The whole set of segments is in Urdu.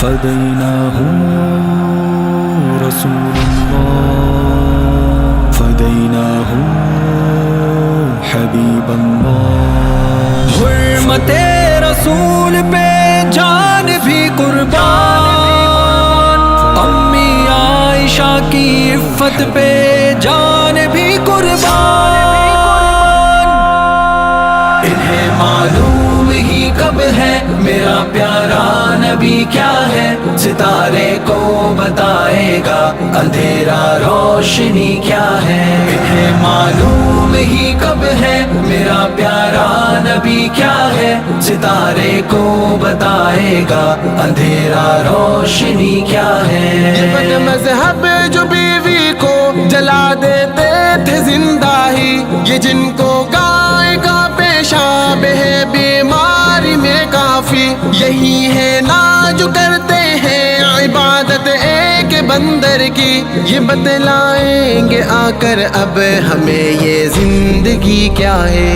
فديناه رسول الله فديناه حبيب الله حرمت رسول پہ جان بھی قربان، امی عائشہ کی عفت پہ جان بھی قربان۔ انہیں معلوم ہی کب ہے میرا پیارا نبی کیا ہے، ستارے کو بتائے گا اندھیرا روشنی کیا ہے۔ انہیں معلوم ہی کب ہے میرا پیارا نبی کیا ہے، ستارے کو بتائے گا اندھیرا روشنی کیا ہے۔ یہ بد مذہب جو بیوی کو جلا دیتے تھے زندہ ہی، یہ جن کو گائے کا پیشاب ہے بیماری میں کافی، یہی ہے نا جو کرتے ہیں عبادت ایک بندر کی، یہ بتلائیں گے آ کر اب ہمیں یہ زندگی کیا ہے۔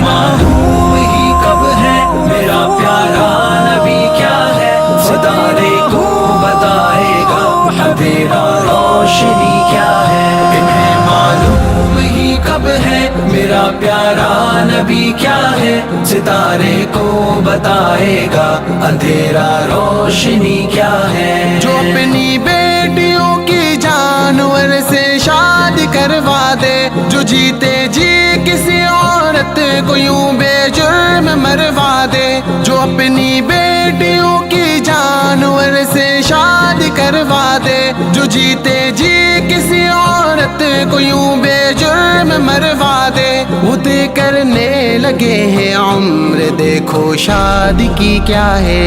معلوم ہی کب ہے میرا پیارا نبی کیا ہے، ستارے کو بتائے گا اندھیرا روشنی کیا ہے۔ انہیں معلوم ہی کب ہے میرا پیارا نبی کیا ہے، ستارے کو بتائے گا اندھیرا روشنی کیا ہے۔ جو اپنی بیٹیوں کی جانور سے شادی کروا دے، جو جیتے جی کسی عورت کو یوں بے جرم مروا دے، جو اپنی بیٹیوں کی جانور سے شادی کروا دے، جو جیتے جی کسی عورت کو یوں بے جرم مروا دے، وہ دے کرنے لگے ہیں عمر، دیکھو شادی کی کیا ہے۔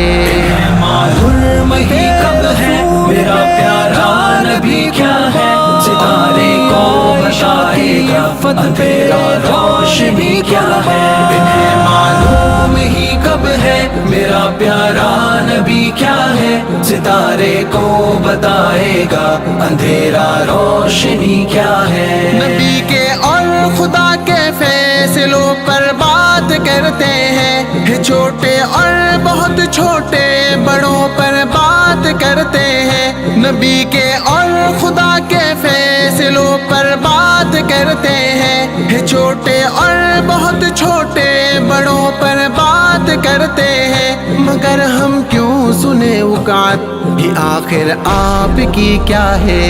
معلوم ہی کب ہے میرا پیارا نبی کیا ہے، ستارے کو بتائے گا اندھیرا روشنی کیا ہے۔ انہیں معلوم ہی کب ہے میرا پیارا نبی کیا ہے، ستارے کو بتائے گا اندھیرا روشنی کیا ہے۔ نبی کے اور خدا کے فیصلوں پر بات کرتے ہیں، چھوٹے اور بہت چھوٹے بڑوں پر بات کرتے ہیں، نبی کے اور خدا کے فیصلوں پر بات کرتے ہیں، چھوٹے اور بہت چھوٹے بڑوں پر بات کرتے ہیں، مگر ہم کیوں سنے وقات بھی آخر آپ کی کیا ہے۔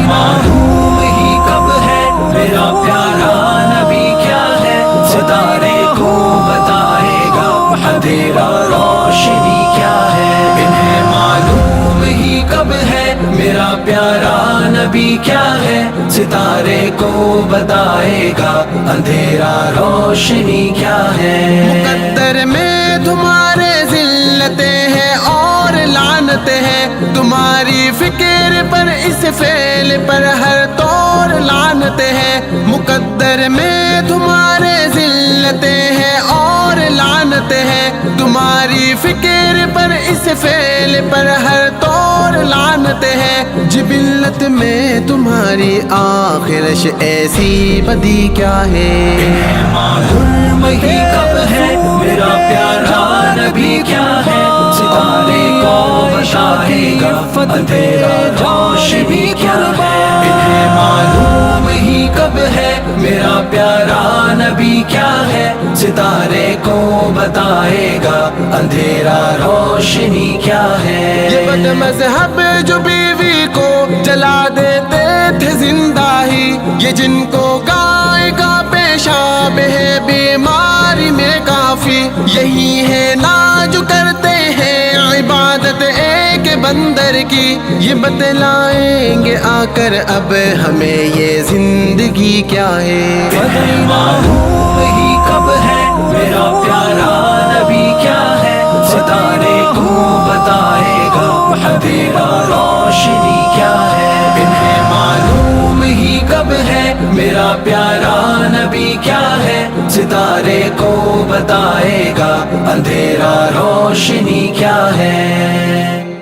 معلوم ہی کب ہے میرا پیارا نبی کیا ہے، ستارے کو بتائے گا اندھیرا روشنی کیا ہے۔ انہیں معلوم ہی کب ہے میرا پیارا نبی کیا ہے، ستارے کو بتائے گا اندھیرا روشنی کیا ہے۔ مقدر میں تمہارے ذلتیں ہیں اور لعنتیں ہیں، تمہاری فکر پر اس فعل پر ہر طور لعنتیں ہیں، مقدر میں تمہارے ذلتیں ہیں اور لعنتیں ہیں، تمہاری فکر پر اس فعل پر ہر طور لعنتیں ہیں، جبلت میں تمہاری آخرش ایسی بدی کیا ہے۔ معلوم ہی کب ہے میرا پیارا نبی کیا ہے، ستارے کو بتائے گا اندھیرا روشنی کیا ہے۔ انہیں معلوم ہی کب ہے میرا پیارا نبی کیا ہے، ستارے کو بتائے گا اندھیرا روشنی کیا ہے۔ یہ بد مذہب جو بیوی کو جلا دیتے تھے زندہ ہی، یہ جن کو گائے کا پیشاب ہے بیماری میں کافی، یہی ہے نا جو کرتے ہیں عبادت ایک بندر کی، یہ بتلائیں گے آ کر اب ہمیں یہ زندگی کیا ہے۔ معلوم ہی کب ہے میرا پیارا نبی کیا ہے، ستارے کو بتائے گا اندھیرا روشنی کیا ہے۔ انہیں معلوم ہی کب ہے میرا پیارا نبی کیا ہے، ستارے کو بتائے گا اندھیرا روشنی کیا ہے۔